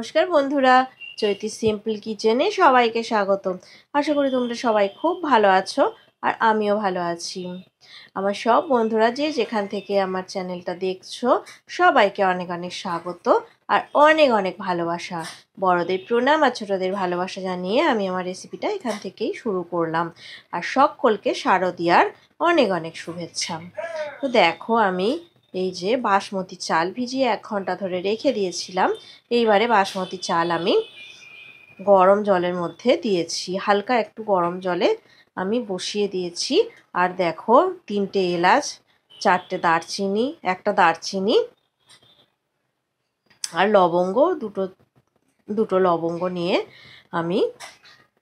নমস্কার বন্ধুরা, চৈতি সিম্পল কিচেনে সবাইকে স্বাগতম। আশা করি তোমরা সবাই খুব ভালো আছো আর আমিও ভালো আছি। আমার সব বন্ধুরা যে যেখান থেকে আমার চ্যানেলটা দেখছো সবাইকে অনেক অনেক স্বাগত আর অনেক অনেক ভালোবাসা। বড়দের প্রণাম আর ছোটদের ভালোবাসা জানিয়ে আমি আমার রেসিপিটা এখান থেকেই শুরু করলাম। আর সকলকে শারদিয়ার অনেক অনেক শুভেচ্ছা। তো দেখো, আমি এই যে বাসমতি চাল ভিজিয়ে 1 ঘন্টা ধরে রেখে দিয়েছিলাম। এইবারে বাসমতি চাল আমি গরম জলের মধ্যে দিয়েছি, হালকা একটু গরম জলে আমি বসিয়ে দিয়েছি। আর দেখো, 3টে এলাচ, 4টে দারচিনি, একটা দারচিনি আর লবঙ্গ, দুটো লবঙ্গ নিয়ে আমি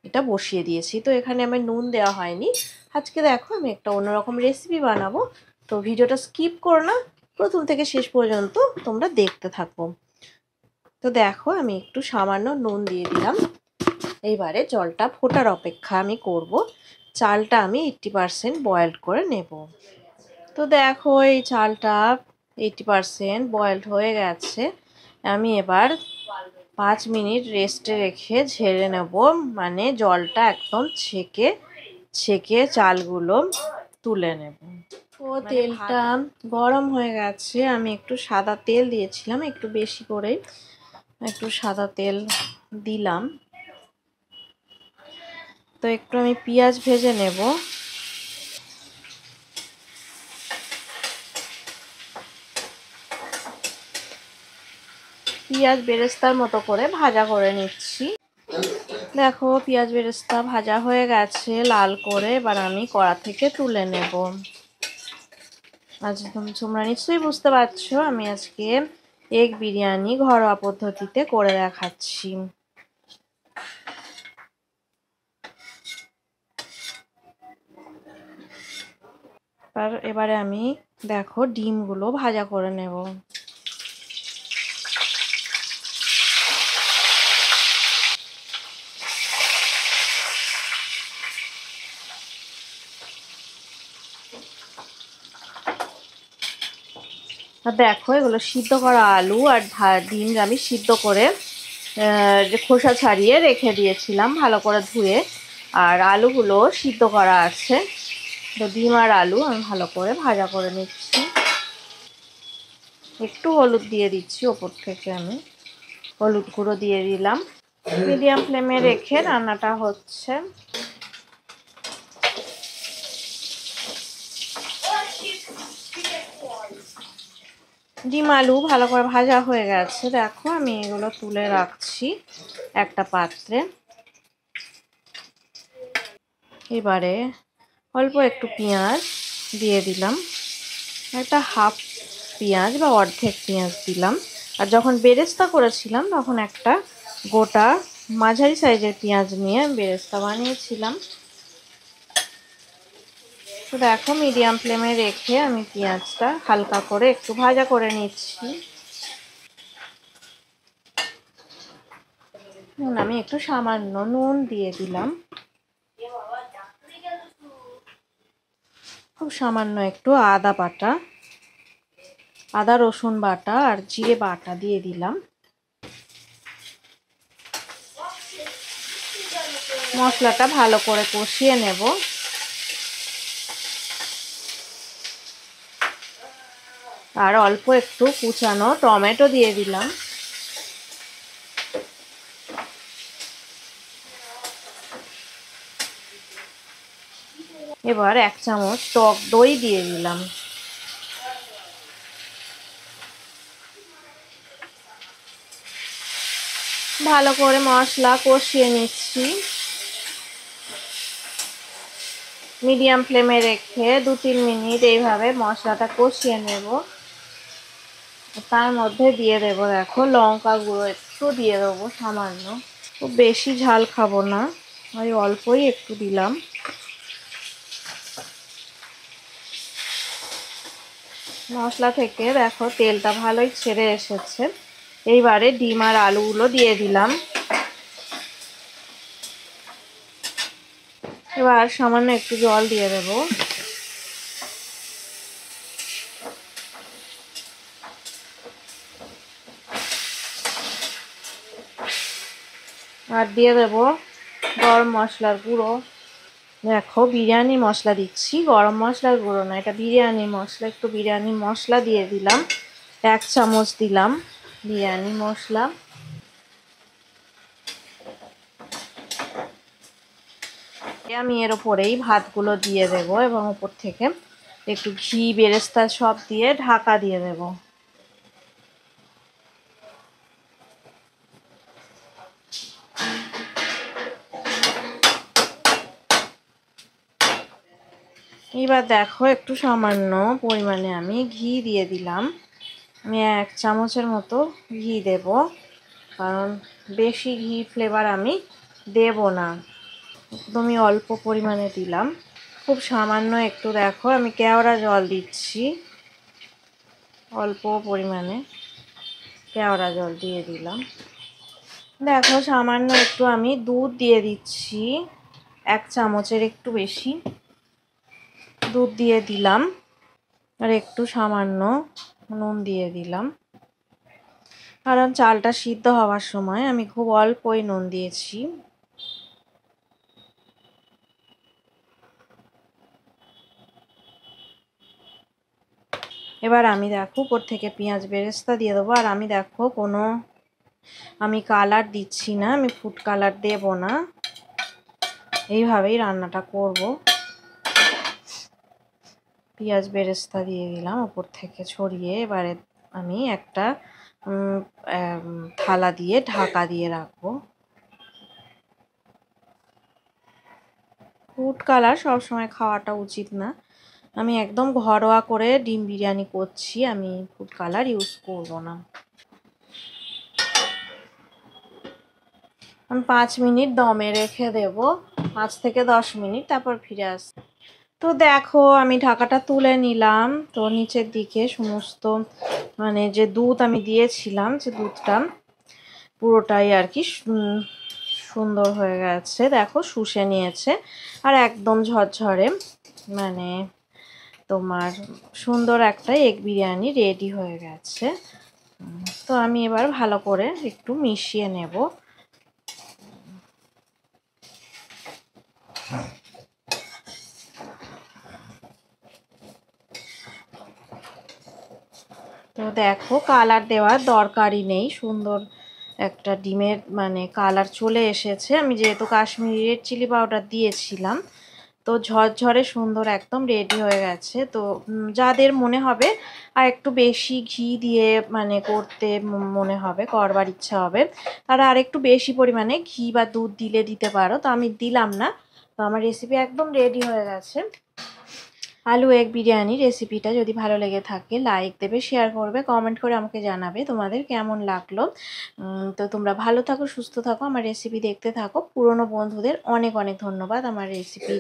এটা বসিয়ে দিয়েছি। তো এখানে আমার নুন দেওয়া হয়নি। আজকে দেখো আমি একটা অন্যরকম রেসিপি বানাবো, তো ভিডিওটা স্কিপ করো না, প্রথম থেকে শেষ পর্যন্ত তোমরা দেখতে থাকো। তো দেখো, আমি একটু সামান্য নুন দিয়ে দিলাম। এইবারে জলটা ফোটার অপেক্ষা আমি করব। চালটা আমি 80% বয়েলড করে নেব। তো দেখো, এই চালটা 80% বয়েলড হয়ে গেছে। আমি এবার 5 মিনিট রেস্টে রেখে ঝেড়ে নেব, মানে জলটা একদম ছেঁকে চালগুলো তুলে নেব। তো তেলটা গরম হয়ে গেছে, আমি একটু সাদা তেল দিয়েছিলাম, একটু বেশি করে একটু সাদা তেল দিলাম। তো একটু আমি পেঁয়াজ ভেজে নেব। পেঁয়াজ বেরেস্তার মতো করে ভাজা করে নিচ্ছি। দেখো, পেঁয়াজ বেরেস্তা ভাজা হয়ে গেছে লাল করে। এবার আমি কড়া থেকে তুলে নেব। আজ তোমরা নিশ্চয়ই বুঝতে পারছো, আমি আজকে এগ বিরিয়ানি ঘরোয়া পদ্ধতিতে করে দেখাচ্ছি। এবারে আমি দেখো ডিমগুলো ভাজা করে নেব। আর দেখো, এগুলো সিদ্ধ করা আলু আর ডিম আমি সিদ্ধ করে যে খোসা ছাড়িয়ে রেখে দিয়েছিলাম ভালো করে ধুয়ে। আর আলুগুলো সিদ্ধ করা আছে। তো ডিম আর আলু আমি ভালো করে ভাজা করে নিচ্ছি। একটু হলুদ দিয়ে দিচ্ছি ওপর থেকে, আমি হলুদ গুঁড়ো দিয়ে দিলাম। মিডিয়াম ফ্লেমে রেখে রান্নাটা হচ্ছে। ডিম আলু ভালো করে ভাজা হয়ে গেছে। দেখো, আমি এগুলো তুলে রাখছি একটা পাত্রে। এবারে অল্প একটু পেঁয়াজ দিয়ে দিলাম, একটা হাফ পেঁয়াজ বা অর্ধেক পেঁয়াজ দিলাম। আর যখন বেরেস্তা করেছিলাম তখন একটা গোটা মাঝারি সাইজের পেঁয়াজ নিয়ে বেরেস্তা বানিয়েছিলাম। তো দেখো, মিডিয়াম ফ্লেমে রেখে আমি পেঁয়াজটা হালকা করে একটু ভাজা করে নিচ্ছি। আমি একটু সামান্য নুন দিয়ে দিলাম, খুব সামান্য একটু আদা রসুন বাটা আর জিরে বাটা দিয়ে দিলাম। মশলাটা ভালো করে কষিয়ে নেব। আর অল্প একটু কুচানো টমেটো দিয়ে দিলাম। এবার 1 চামচ টক দই দিয়ে দিলাম। ভালো করে মশলা কষিয়ে নিচ্ছি। মিডিয়াম ফ্লেমে রেখে 2-3 মিনিট এইভাবে মশলাটা কষিয়ে নেব। তার মধ্যে দিয়ে দেব, দেখো, লঙ্কা গুঁড়ো একটু দিয়ে দেবো সামান্য। খুব বেশি ঝাল খাবো না, ওই অল্পই একটু দিলাম। মশলা থেকে দেখো তেলটা ভালোই ছেড়ে এসেছে। এইবারে ডিম আর আলুগুলো দিয়ে দিলাম। এবার সামান্য একটু জল দিয়ে দেব। আর দিয়ে দেবো গরম মশলার গুঁড়ো। দেখো বিরিয়ানি মশলা দিচ্ছি, গরম মশলার গুঁড়ো না, এটা বিরিয়ানি মশলা। একটু বিরিয়ানি মশলা দিয়ে দিলাম, 1 চামচ দিলাম বিরিয়ানি মশলা। আমি এর ওপরেই ভাতগুলো দিয়ে দেব এবং উপর থেকে একটু ঘি বেরেস্তা সব দিয়ে ঢাকা দিয়ে দেব। এবার দেখো একটু সামান্য পরিমাণে আমি ঘি দিয়ে দিলাম। আমি 1 চামচের মতো ঘি দেব, কারণ বেশি ঘি ফ্লেভার আমি দেব না, একদমই অল্প পরিমাণে দিলাম। খুব সামান্য একটু দেখো আমি কেওড়া জল দিচ্ছি, অল্প পরিমাণে কেওড়া জল দিয়ে দিলাম। দেখো সামান্য একটু আমি দুধ দিয়ে দিচ্ছি, 1 চামচের একটু বেশি দুধ দিয়ে দিলাম। আর একটু সামান্য নুন দিয়ে দিলাম, কারণ চালটা সিদ্ধ হওয়ার সময় আমি খুব অল্পই নুন দিয়েছি। এবার আমি দেখো উপর থেকে পেঁয়াজ বেরেস্তা দিয়ে দেবো। আর আমি দেখো আমি কালার দিচ্ছি না, আমি ফুড কালার দেব না, এইভাবেই রান্নাটা করব। পেঁয়াজ বেরেস্তা দিয়ে দিলাম উপর থেকে ছড়িয়ে। এবারে আমি একটা থালা দিয়ে ঢাকা দিয়ে রাখবো। ফুড কালার সবসময় খাওয়াটা উচিত না, আমি একদম ঘরোয়া করে ডিম বিরিয়ানি করছি, আমি ফুড কালার ইউজ করব না। আমি 5 মিনিট দমে রেখে দেব, 5 থেকে 10 মিনিট, তারপর ফিরে আসবো। তো দেখো আমি ঢাকাটা তুলে নিলাম। তো নিচের দিকে সমস্ত মানে যে দুধ আমি দিয়েছিলাম, যে দুধটা পুরোটাই আর কি সুন্দর হয়ে গেছে, দেখো শুষে নিয়েছে। আর একদম ঝরঝরে মানে তোমার সুন্দর একটা এগ বিরিয়ানি রেডি হয়ে গেছে। তো আমি এবার ভালো করে একটু মিশিয়ে নেব। তো দেখো কালার দেওয়ার দরকারই নেই, সুন্দর একটা ডিমের মানে কালার চলে এসেছে। আমি যেহেতু কাশ্মীরি রেড চিলি পাউডার দিয়েছিলাম, তো ঝরঝরে সুন্দর একদম রেডি হয়ে গেছে। তো যাদের মনে হবে আর একটু বেশি ঘি দিয়ে মানে করতে মনে হবে, করবার ইচ্ছা হবে, তারা আর একটু বেশি পরিমাণে ঘি বা দুধ দিতে পারো। তো আমি দিলাম না। তো আমার রেসিপি একদম রেডি হয়ে গেছে। আলু এগ বিরিয়ানি রেসিপিটা যদি ভালো লেগে থাকে লাইক দেবে, শেয়ার করবে, কমেন্ট করে আমাকে জানাবে তোমাদের কেমন লাগলো। তো তোমরা ভালো থাকো, সুস্থ থাকো, আমার রেসিপি দেখতে থাকো। পুরনো বন্ধুদের অনেক অনেক ধন্যবাদ আমার রেসিপি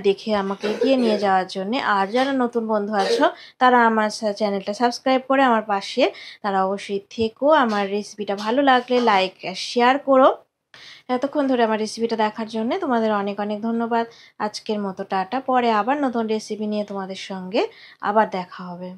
দেখে আমাকে এগিয়ে নিয়ে যাওয়ার জন্য। আর যারা নতুন বন্ধু আছো তারা আমার চ্যানেলটা সাবস্ক্রাইব করে আমার পাশে তারা অবশ্যই থেকো। আমার রেসিপিটা ভালো লাগলে লাইক আর শেয়ার করো। এতক্ষণ ধরে আমার রেসিপিটা দেখার জন্য তোমাদের অনেক অনেক ধন্যবাদ। আজকের মতো টাটা, পরে আবার নতুন রেসিপি নিয়ে তোমাদের সঙ্গে আবার দেখা হবে।